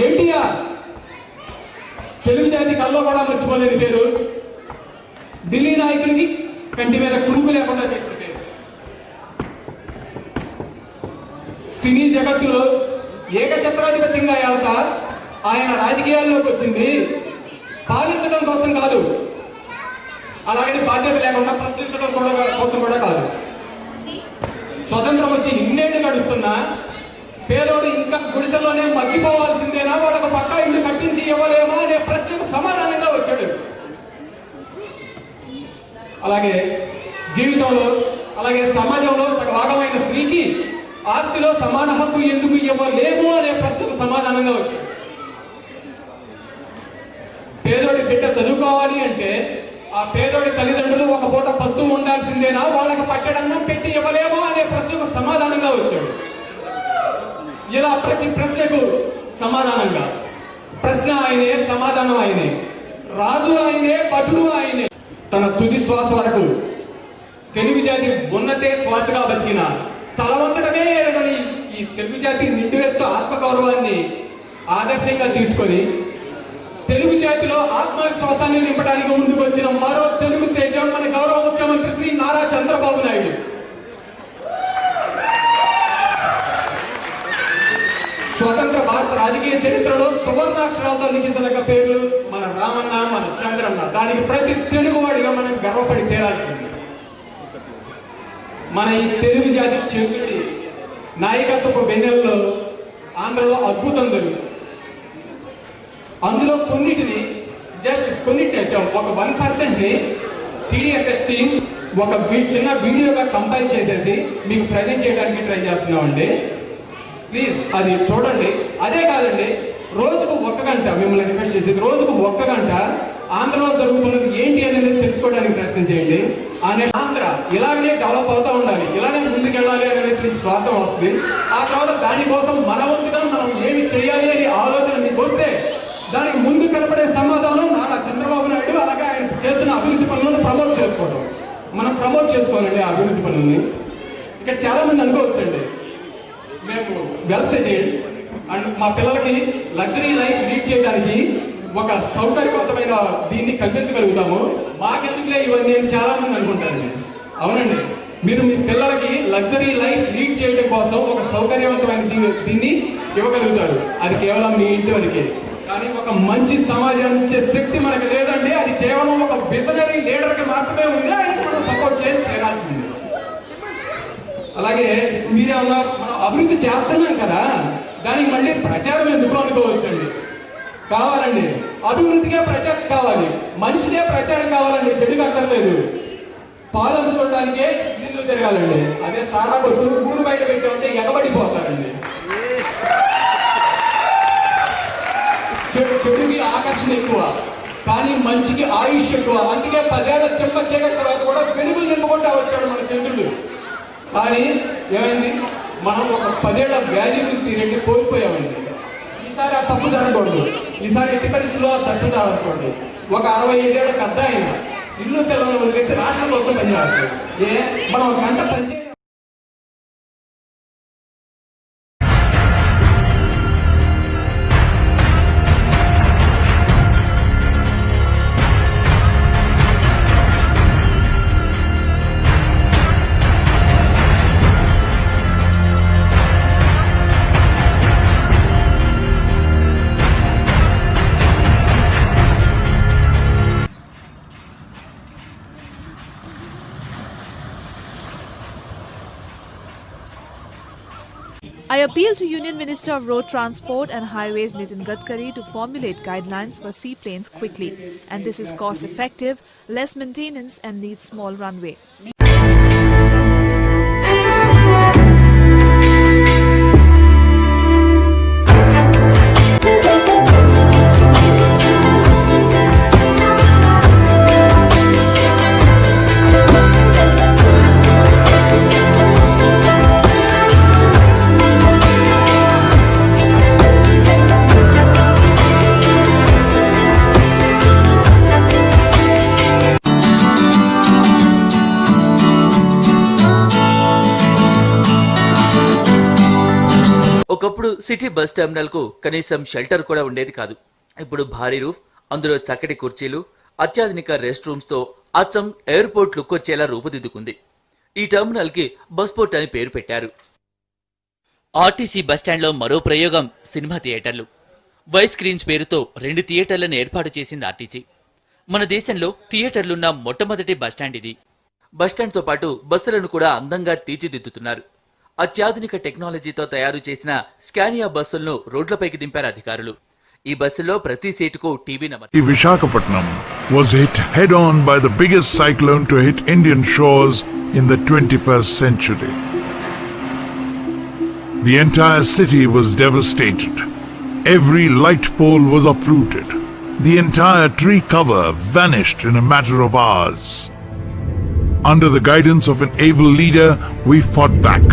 ఎన్టీఆర్ తెలుగు జాతి కల్లో కూడా మర్చిపోలేని పేరు. ఢిల్లీ నాయకులకి కంటి మీద కురుకు లేకుండా చేసిన పేరు. సినీ జగత్తులో ఏకఛత్రాధిపత్యంగా వెళ్తా ఆయన రాజకీయాల్లోకి వచ్చింది పాలించడం కోసం కాదు, అలాగే బాధ్యత లేకుండా ప్రశ్నించడం కోసం కూడా కాదు. స్వతంత్రం వచ్చి ఇన్నేళ్లు గడుస్తున్నా పేదోడు ఇంకా గుడిసెల్లోనే మగ్గిపోవాల్సిందేనా, వాళ్ళకు పక్కా ఇల్లు కట్టించి ఇవ్వలేమా అనే ప్రశ్నకు సమాధానంగా వచ్చాడు. అలాగే జీవితంలో అలాగే సమాజంలో సగభాగమైన స్త్రీకి ఆస్తిలో సమాన హక్కు ఎందుకు ఇవ్వలేము అనే ప్రశ్నకు సమాధానంగా వచ్చాడు. పేదోడి బిడ్డ చదువుకోవాలి అంటే ఆ పేదోడి తల్లిదండ్రులు ఒక పూట పస్తూ ఉండాల్సిందేనా, వాళ్ళకి పట్టడన్నా పెట్టి ఇవ్వలేమా అనే ప్రశ్నకు సమాధానంగా వచ్చాడు. ఇలా ప్రతి ప్రశ్నకు సమాధానంగా ప్రశ్న ఆయనే, సమాధానం ఆయనే, రాజు ఆయనే, భటుడు ఆయనే. తన తుది శ్వాస వరకు తెలుగు జాతి ఉన్నతే శ్వాసగా బతికిన తల వంచడమే ఎరగని ఈ తెలుగు జాతి నిండువెత్తు ఆత్మగౌరవాన్ని ఆదర్శంగా తీసుకొని తెలుగు జాతిలో ఆత్మవిశ్వాసాన్ని నింపడానికి ముందుకు వచ్చిన మరో తెలుగు తేజం మన గౌరవ ముఖ్యమంత్రి శ్రీ నారా చంద్రబాబు నాయుడు. స్వతంత్ర భారత రాజకీయ చరిత్రలో సువర్ణాక్షరాలతో లిఖించదగ్గ పేర్లు మన రామన్న, మన చంద్రన్న. దానికి ప్రతి తెలుగువాడిగా మనం గర్వపడి తేరాల్సింది. మన ఈ తెలుగు జాతి చంద్రుడి నాయకత్వపు వెన్నెల్లో ఆంధ్రలో అద్భుతం జరుగుతుంది. అందులో కొన్నిటిని ఒక 1% TDFS టీం ఒక చిన్న వీడియోగా కంపైల్ చేసేసి మీకు ప్రజెంట్ చేయడానికి ట్రై చేస్తున్నామండి. ప్లీజ్ అది చూడండి. అదే కాదండి, రోజుకు 1 గంట మిమ్మల్ని రిక్వెస్ట్ చేసేది, రోజుకు 1 గంట ఆంధ్రలో జరుగుతున్నది ఏంటి అనేది తెలుసుకోవడానికి ప్రయత్నం చేయండి. ఆంధ్ర ఇలాగనే డెవలప్ అవుతా ఉండాలి, ఇలానే ముందుకెళ్ళాలి అనేసి స్వార్థం వస్తుంది. ఆ తర్వాత దానికోసం మన వంతుగా మనం ఏమి చేయాలి అనే ఆలోచన మీకు వస్తే దానికి ముందు కనపడే సమాధానం నారా చంద్రబాబు నాయుడు, అలాగే ఆయన చేస్తున్న అభివృద్ధి పనులను ప్రమోట్ చేసుకోవడం. మనం ప్రమోట్ చేసుకోవాలండి ఆ అభివృద్ధి పనుల్ని. ఇక్కడ చాలా మంది అనుకోవచ్చండి, మేము వెల్ సెటిల్డ్ అండ్ మా పిల్లలకి లగ్జరీ లైఫ్ లీడ్ చేయడానికి ఒక సౌకర్యవంతమైన దీన్ని కల్పించగలుగుతాము, మాకెందుకులే ఇవన్నీ అని చాలా మంది అనుకుంటారండి. అవునండి, మీరు మీ పిల్లలకి లగ్జరీ లైఫ్ లీడ్ చేయడం కోసం ఒక సౌకర్యవంతమైన దీన్ని ఇవ్వగలుగుతారు. అది కేవలం మీ ఇంటి వరకే. కానీ ఒక మంచి సమాజాన్ని ఇచ్చే శక్తి మనకు లేదండి. అది కేవలం ఒక విజనరీ లీడర్ కి మాత్రమే ఉంది. ఆయనకి మనం సపోర్ట్ చేసి తీరాల్సింది. అలాగే మీరేమన్నా మనం అభివృద్ధి చేస్తున్నాం కదా, దానికి మళ్ళీ ప్రచారం ఎందుకు అనుకోవచ్చండి. కావాలండి, అభివృద్ధికే ప్రచారం కావాలి, మంచిదే ప్రచారం కావాలండి, చెడుగా అక్కర్లేదు. పాలు అందుకోవడానికే నీళ్లు తిరగాలండి. అదే సారా కొట్టు ఊరు బయట పెట్టామంటే ఎగబడిపోతారండి. చెడుకి ఆకర్షణ ఎక్కువ, కానీ మంచికి ఆయుష్ ఎక్కువ. అందుకే 10 ఏళ్ల చెంప చీకటి తర్వాత కూడా వెలుగులు నింపుకుంటా వచ్చాడు మన చంద్రుడు. కానీ ఏమైంది, మనం ఒక 10 ఏళ్ల వాల్యూబుల్ పీరియడ్ కోల్పోయామండి. ఈసారి ఆ తప్పు జరగకూడదు. ఈసారి ఎట్టి పరిస్థితుల్లో తప్పు జరగకూడదు. ఒక 65 ఏళ్ల పెద్ద ఆయన ఇల్లు పిల్లలను వదిలేసి రాష్ట్రం కోసం పనిచేస్తారు. మనం ఒక గంట పనిచే I appeal to Union Minister of Road Transport and Highways Nitin Gadkari to formulate guidelines for seaplanes quickly, and this is cost effective, less maintenance and needs small runway. ఒకప్పుడు సిటీ బస్ టెర్మినల్ కు కనీసం shelter కూడా ఉండేది కాదు. ఇప్పుడు భారీ roof, అందులో చక్కటి కుర్చీలు, అత్యాధునిక రెస్ట్ రూమ్స్ తో అచ్చం ఎయిర్పోర్ట్ లుక్ వచ్చేలా రూపుదిద్దుకుంది. ఈ టెర్మినల్ కి బస్ పోర్ట్ అని పేరు పెట్టారు. ఆర్టీసీ బస్టాండ్ లో మరో ప్రయోగం సినిమా థియేటర్లు. వైడ్ స్క్రీన్స్ పేరుతో 2 థియేటర్లను ఏర్పాటు చేసింది ఆర్టీసీ. మన దేశంలో థియేటర్లున్న మొట్టమొదటి బస్టాండ్ ఇది. బస్టాండ్ తో పాటు బస్సులను కూడా అందంగా తీర్చిదిద్దుతున్నారు. అత్యాధునిక టెక్నాలజీతో తయారు చేసిన స్కానియా బస్సులను రోడ్లపైకి దింపారు అధికారులు. ఈ బస్సులో ప్రతి సీటుకు టీవీ నమస్తే. Visakhapatnam was hit head-on by the biggest cyclone to hit Indian shores in the 21st century. The entire city was devastated. Every light pole was uprooted. The entire tree cover vanished in a matter of hours. Under the guidance of an able leader, we fought back.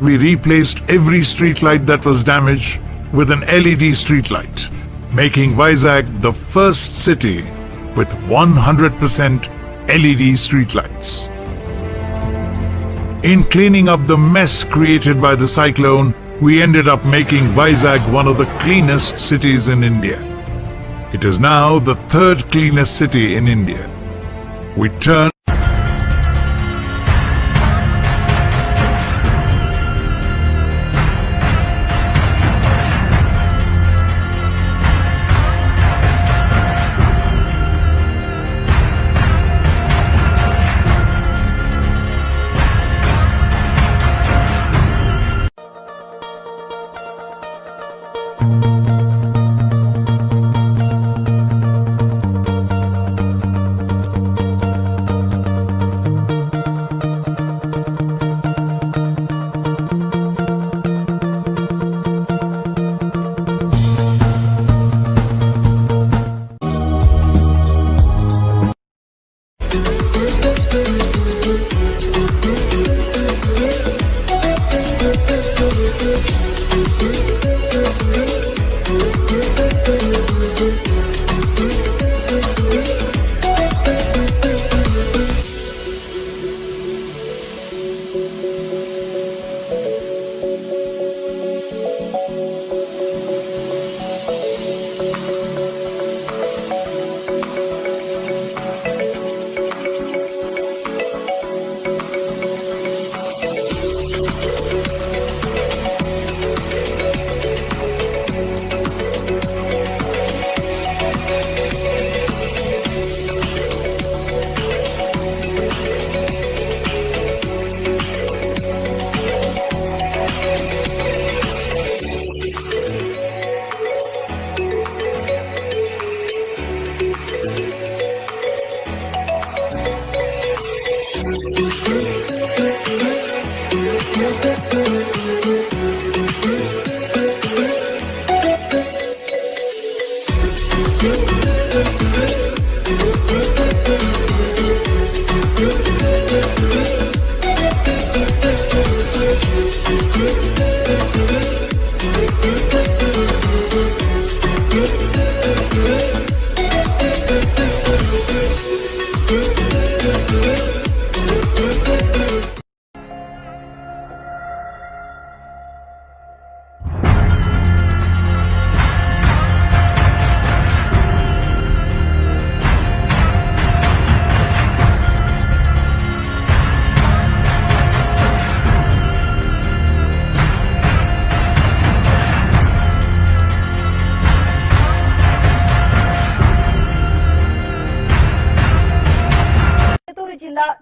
We replaced every streetlight that was damaged with an LED streetlight, making Vizag the first city with 100% LED streetlights. In cleaning up the mess created by the cyclone, we ended up making Vizag one of the cleanest cities in India. It is now the 3rd cleanest city in India. We turn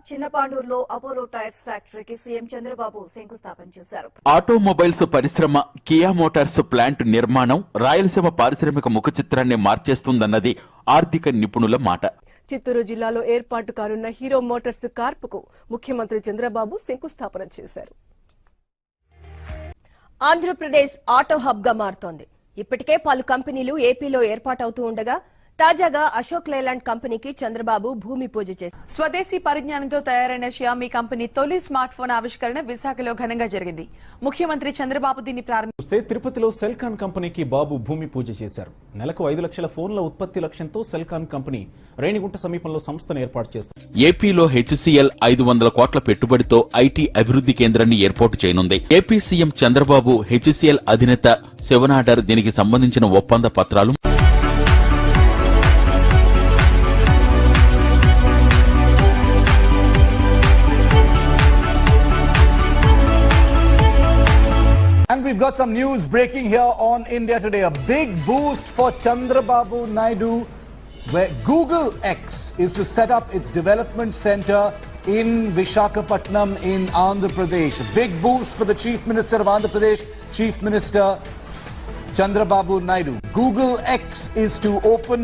చిన్నపాండూరులో Apollo tyres ఫ్యాక్టరీకి CM Chandrababu శంకుస్థాపన చేశారు. Automobiles పరిశ్రమ Kia Motors plant నిర్మాణం రాయలసీమ పారిశ్రామిక ముఖ చిత్రాన్ని మార్చేస్తుందన్నది ఆర్థిక నిపుణుల మాట. చిత్తూరు జిల్లాలో ఏర్పాటు కానున్న హీరో మోటార్స్ కార్పుకు ముఖ్యమంత్రి చంద్రబాబు శంకుస్థాపన చేశారు. ఆంధ్రప్రదేశ్ ఆటో హబ్ గా మారుతోంది. ఇప్పటికే పలు కంపెనీలు ఏపీలో ఏర్పాటవుతూ ఉండగా తాజాగా అశోక్ లేలాండ్ కంపెనీకి చంద్రబాబు భూమి పూజ చేశారు. స్వదేశీ పరిజ్ఞానంతో తయారైన షియామీ కంపెనీ తొలి స్మార్ట్ ఫోన్ ఆవిష్కరణ విశాఖలో ఘనంగా జరిగింది. ముఖ్యమంత్రి చంద్రబాబు దీన్ని ప్రారంభిస్తే తిరుపతిలో సెల్కాన్ కంపెనీకి బాబు భూమి పూజ చేశారు. నెలకు 5 లక్షల ఫోన్ల ఉత్పత్తి లక్ష్యంతో సెల్కాన్ కంపెనీ రేణిగుంట సమీపంలో సంస్థను ఏర్పాటు చేస్తారు. ఏపీలో హెచ్సిఎల్ 500 కోట్ల పెట్టుబడితో ఐటీ అభివృద్ధి కేంద్రాన్ని ఏర్పాటు చేయనుంది. ఏపీ సీఎం చంద్రబాబు హెచ్సిఎల్ అధినేత శివనాడర్ దీనికి సంబంధించిన ఒప్పంద పత్రాలు And we've got some news breaking here on India Today. A big boost for Chandrababu Naidu, where Google X is to set up its development center in Visakhapatnam in Andhra Pradesh. A big boost for the Chief Minister of Andhra Pradesh, Chief Minister Chandrababu Naidu. Google X is to open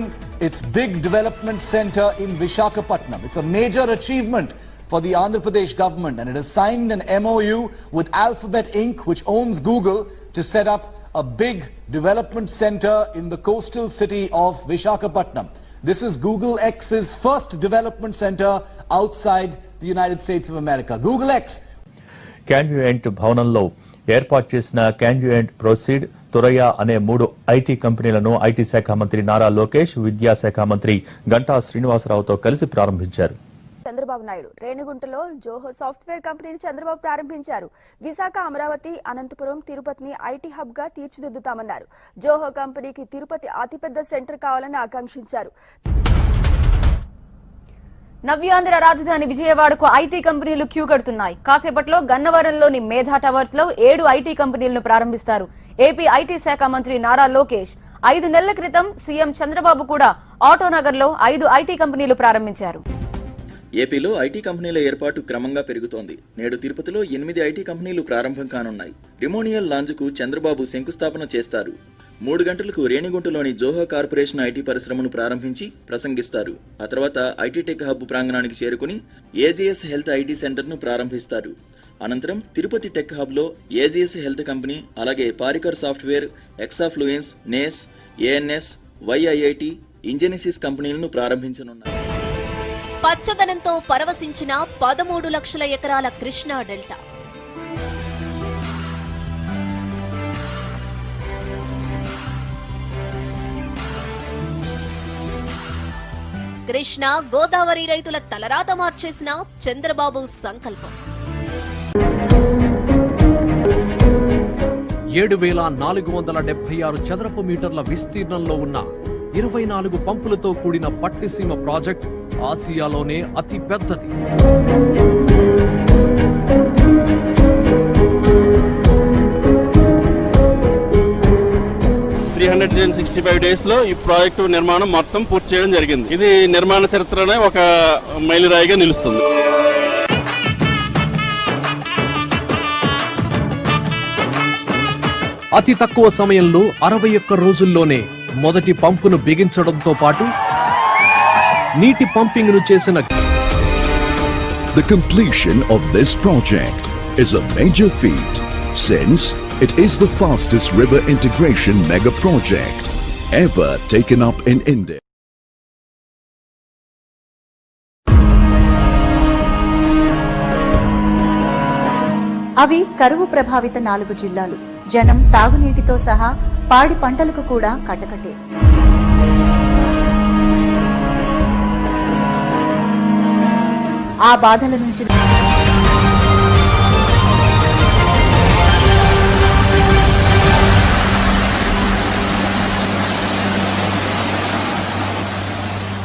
its big development center in Visakhapatnam. It's a major achievement for the Andhra Pradesh government, and it has signed an MOU with Alphabet Inc., which owns Google, to set up a big development center in the coastal city of Visakhapatnam. This is Google X's first development center outside the United States of America. Google X. క్యాన్యుయెంట్ భవనంలో ఏర్పాటు చేసిన క్యాన్యుయెంట్ proceed తురయ్య అనే 3 IT కంపెనీలను IT శాఖ మంత్రి నారా లోకేష్, విద్యాశాఖ మంత్రి గంటా శ్రీనివాసరావుతో కలిసి ప్రారంభించారు. చంద్రబాబు నాయుడు రేణిగుంటలో జోహో సాఫ్ట్వేర్ కంపెనీని చంద్రబాబు ప్రారంభించారు. విశాఖ, అమరావతి, అనంతపురం, తిరుపతిని ఐటీ హబ్ గా తీర్చిదిద్దుతామన్నారు. జోహో కంపెనీకి తిరుపతి అతిపెద్ద సెంటర్ కావాలని ఆకాంక్షించారు. నవ్యాంధ్ర రాజధాని విజయవాడకు ఐటీ కంపెనీలు క్యూ కడుతున్నాయి. కాసేపట్లో గన్నవరంలోని మేధా టవర్స్ లో 7 ఐటీ కంపెనీలను ప్రారంభిస్తారు. ఏపీ ఐటీ శాఖ మంత్రి నారా లోకేష్ 5 నెలల క్రితం సీఎం చంద్రబాబు కూడా ఆటోనగర్ లో 5 ఐటీ కంపెనీలు ప్రారంభించారు. ఏపీలో ఐటీ కంపెనీల ఏర్పాటు క్రమంగా పెరుగుతోంది. నేడు తిరుపతిలో 8 ఐటీ కంపెనీలు ప్రారంభం కానున్నాయి. రిమోనియల్ లాంజ్కు చంద్రబాబు శంకుస్థాపన చేస్తారు. 3 గంటలకు రేణిగుంటలోని జోహో కార్పొరేషన్ ఐటీ పరిశ్రమను ప్రారంభించి ప్రసంగిస్తారు. ఆ తర్వాత ఐటీ టెక్ హబ్ ప్రాంగణానికి చేరుకుని ఏజీఎస్ హెల్త్ ఐటీ సెంటర్ను ప్రారంభిస్తారు. అనంతరం తిరుపతి టెక్ హబ్లో ఏజీఎస్ హెల్త్ కంపెనీ, అలాగే పారికర్ software, Exafluence, Ness, ANS, YIIT, ఇంజెనిసిస్ కంపెనీలను ప్రారంభించనున్నారు. పచ్చదనంతో పరవశించిన 13 లక్షల ఎకరాల కృష్ణా డెల్టా. కృష్ణా, గోదావరి రైతుల తలరాత మార్చేసిన చంద్రబాబు సంకల్పం. 7,476 చదరపు మీటర్ల విస్తీర్ణంలో ఉన్న 24 పంపులతో కూడిన పట్టిసీమ ప్రాజెక్ట్ ఆసియాలోనే అతి పెద్దది. days లో ఈ ప్రాజెక్టు నిర్మాణం మొత్తం పూర్తి చేయడం జరిగింది. ఇది నిర్మాణ చరిత్రనే ఒక మైలురాయిగా నిలుస్తుంది. అతి తక్కువ సమయంలో 61 రోజుల్లోనే మొదటి పంపును బిగించడంతో పాటు నీటి పంపింగ్ ను చేసిన. The completion of this project is a major feat since it is the fastest river integration mega project ever taken up in India. అవి కరువు ప్రభావిత 4 జిల్లాలు. జనం తాగునీటితో సహా పాడి పంటలకు కూడా కటకటే. ఆ బాధల నుంచి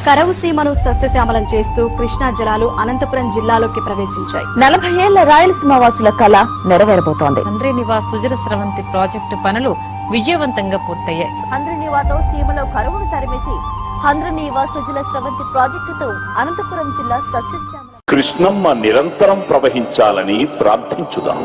కరవు సీమను సస్యశ్యామలం చేస్తూ కృష్ణా జలాలు అనంతపురం జిల్లాలోకి ప్రవేశించాయి. 40 ఏళ్ల రాయలసీమ వాసుల కళ నెరవేరబోతోంది. హంద్రీనివాస్ సుజల స్రవంతి ప్రాజెక్టు పనులు విజయవంతంగా పూర్తయ్యాయి. హంద్రీనివాతో సీమలో కరువును తరిమేసి హంద్రీనివా సుజల స్రవంతి ప్రాజెక్టుతో అనంతపురం జిల్లా సస్యశ్యామలం. కృష్ణమ్మ నిరంతరం ప్రవహించాలని ప్రార్థించుదాం.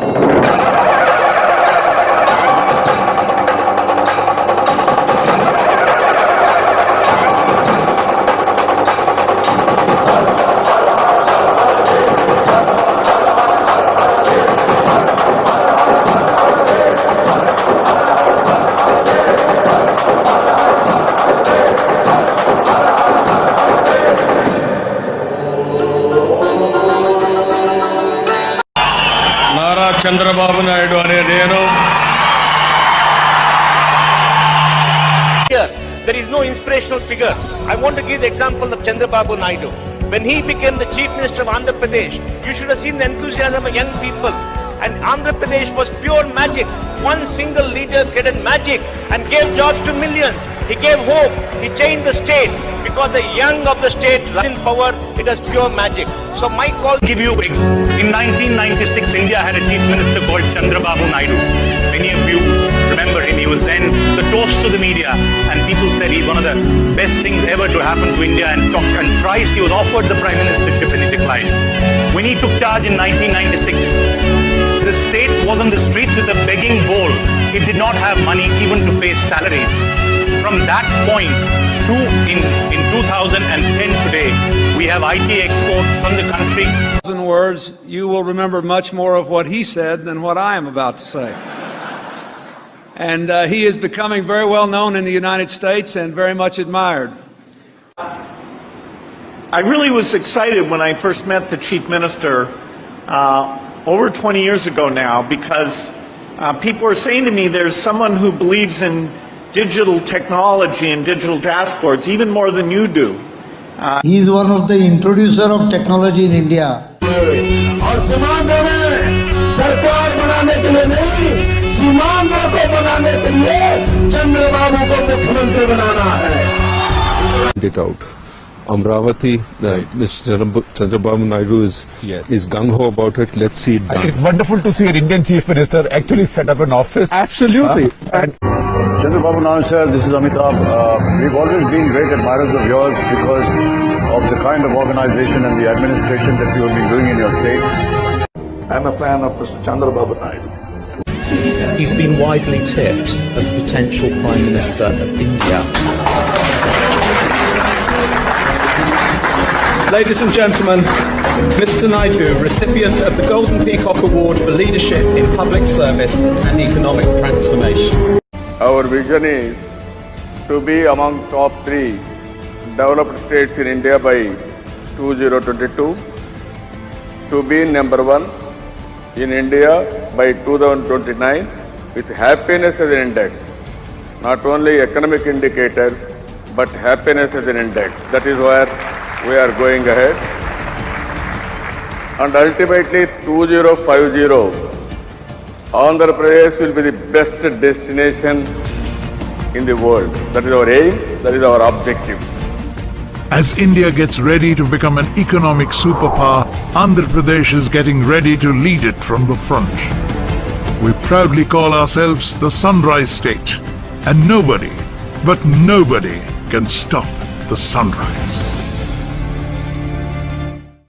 చంద్రబాబు నాయుడు అనే నేను There is no inspirational figure. I want to give the example of Chandrababu Naidu. When he became the Chief Minister of Andhra Pradesh, you should have seen the enthusiasm of young people. And Andhra Pradesh was pure magic. One single leader created magic and gave jobs to millions. He gave hope. He changed the state because the young of the state was in power. It was pure magic. So my call give you in 1996 India had a Chief Minister called Chandrababu Naidu. Many of you remember him. He was then the toast to the media, and people said he's one of the best things ever to happen to India, and thrice he was offered the Prime Ministership and he declined. When he took charge in 1996, the state was on the streets with a begging bowl. It did not have money even to pay salaries. From that point to in 2010 today, we have IT exports from the country. In words, you will remember much more of what he said than what I am about to say. And he is becoming very well known in the United States and very much admired. I really was excited when I first met the Chief Minister over 20 years ago now, because people were saying to me there's someone who believes in digital technology and digital dashboards even more than you do. He is one of the introducer of technology in India. और सीमांध्र में सरकार बनाने के लिए नहीं, सीमांध्र को बनाने के लिए चंद्रबाबू को मुख्यमंत्री बनाना है. It out. Amravati, Mr. Chandrababu Naidu is gung-ho about it. Let's see it done. It's wonderful to see an Indian Chief Minister actually set up an office. Absolutely. Chandrababu Naidu sir, this is Amitabh. We've always been great admirers of yours because of the kind of organization and the administration that you have been doing in your state. I'm a fan of Mr. Chandrababu Naidu. He's been widely tipped as potential Prime Minister of India. Ladies and gentlemen, Mr. Naidu, recipient of the Golden Peacock Award for Leadership in Public Service and Economic Transformation. Our vision is to be among top 3 developed states in India by 2022, to be number 1 in India by 2029 with happiness as an index. Not only economic indicators, but happiness as an index. That is where we are going ahead. And ultimately 2050, Andhra Pradesh will be the best destination in the world. That is our aim, that is our objective. As India gets ready to become an economic superpower, Andhra Pradesh is getting ready to lead it from the front. We proudly call ourselves the Sunrise State, and nobody, but nobody, can stop the sunrise.